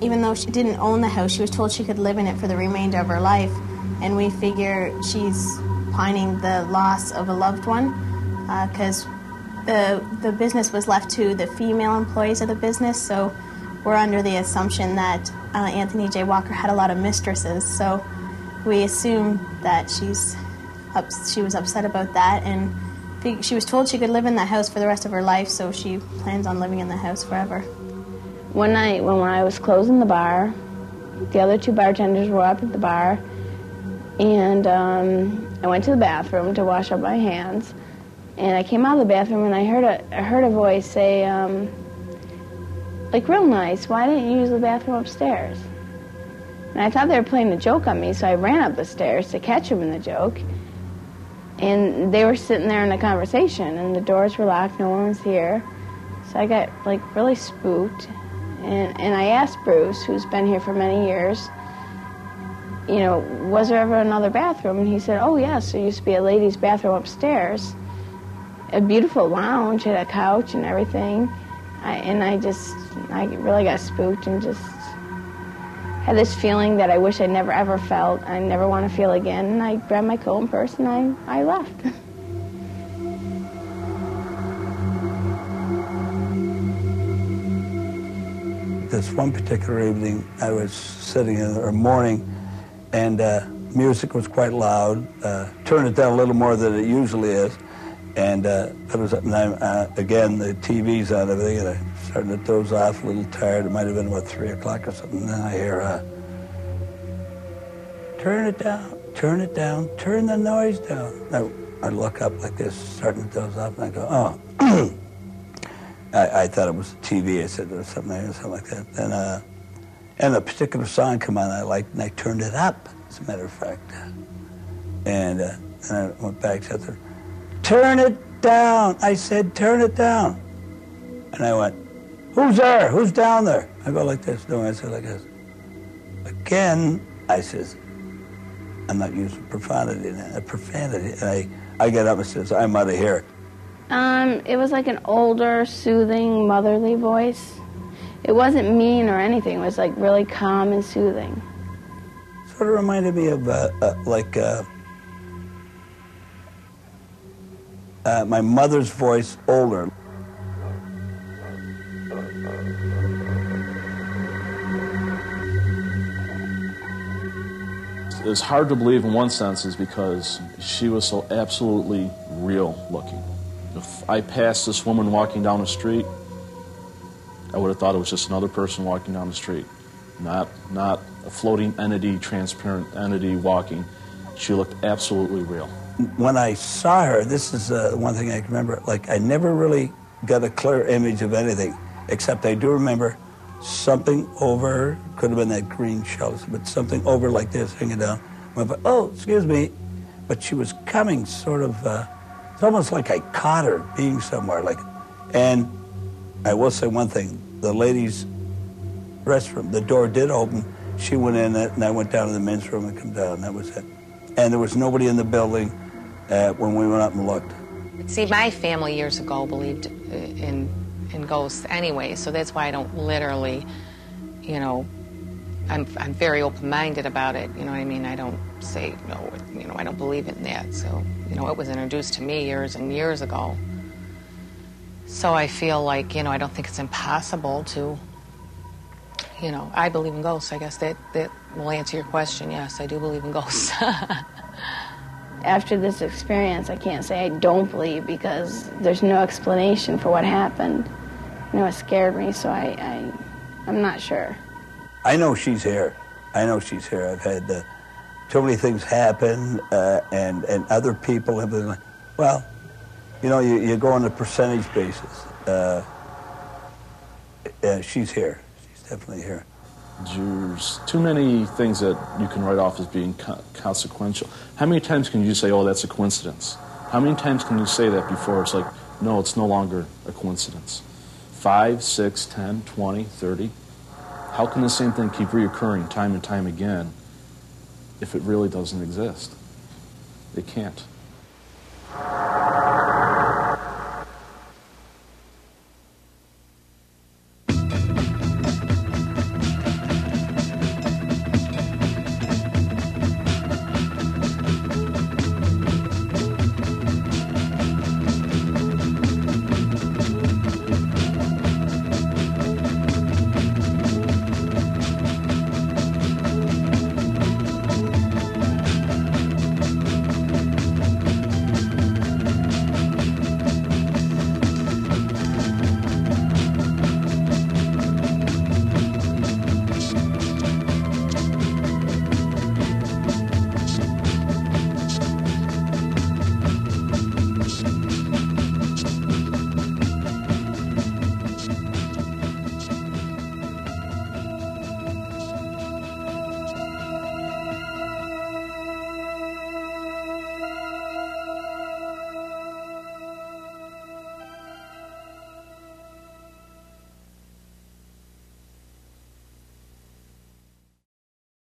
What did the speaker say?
Even though she didn't own the house, she was told she could live in it for the remainder of her life. And we figure she's pining the loss of a loved one, because the business was left to the female employees of the business, so we're under the assumption that Anthony J. Walker had a lot of mistresses, so we assume that she was upset about that, and she was told she could live in the house for the rest of her life, so she plans on living in the house forever. One night when I was closing the bar, the other two bartenders were up at the bar, and I went to the bathroom to wash up my hands, and I came out of the bathroom and I heard a voice say, like, real nice, why didn't you use the bathroom upstairs? And I thought they were playing a joke on me, so I ran up the stairs to catch them in the joke. And they were sitting there in a conversation, and the doors were locked, no one was here. So I got, like, really spooked. And I asked Bruce, who's been here for many years, you know, was there ever another bathroom? And he said, oh, yes, there used to be a ladies' bathroom upstairs. A beautiful lounge, had a couch and everything. I really got spooked and just had this feeling that I wish I never ever felt. I never want to feel again. And I grabbed my coat and purse and I left. This one particular evening, I was sitting in the morning, and music was quite loud. Turned it down a little more than it usually is. And again, the TV's on and everything, and I'm starting to doze off, a little tired. It might have been about 3 o'clock or something. And then I hear, turn it down, turn the noise down. I look up like this, starting to doze off, and I go, oh. I thought it was the TV. I said, there's something like that. And a particular song come on I liked, and I turned it up, as a matter of fact. And I went back to the turn it down. I said, turn it down. And I went, who's there? Who's down there? I go like this. No, I said like this. Again, I says, I'm not using profanity. And I get up and says, I'm out of here. It was like an older, soothing, motherly voice. It wasn't mean or anything. It was like really calm and soothing. Sort of reminded me of my mother's voice, older. It's hard to believe in one sense is because she was so absolutely real looking. If I passed this woman walking down the street, I would have thought it was just another person walking down the street, not a floating entity, transparent entity walking. She looked absolutely real. When I saw her, this is one thing I can remember, like I never really got a clear image of anything, except I do remember something over her, could have been that green shell, but something over like this, hanging down. I went, oh, excuse me, but she was coming sort of, it's almost like I caught her being somewhere, like, and I will say one thing, the ladies' restroom, the door did open, she went in it, and I went down to the men's room and come down, that was it. And there was nobody in the building when we went up and looked. See, my family years ago believed in ghosts anyway, so that's why I don't literally, you know, I'm very open-minded about it, you know what I mean? I don't say, no, you know, I don't believe in that. So, you know, it was introduced to me years and years ago. So I feel like, you know, I don't think it's impossible to, you know, I believe in ghosts. I guess that will answer your question. Yes, I do believe in ghosts. After this experience, I can't say I don't believe because there's no explanation for what happened. You know, it scared me, so I'm not sure. I know she's here. I know she's here. I've had too many things happen, and other people have been like, well, you know, you go on a percentage basis. She's here. She's definitely here. There's too many things that you can write off as being consequential. How many times can you say, oh, that's a coincidence? How many times can you say that before it's like, no, it's no longer a coincidence? 5, 6, 10, 20, 30? How can the same thing keep reoccurring time and time again if it really doesn't exist? It can't.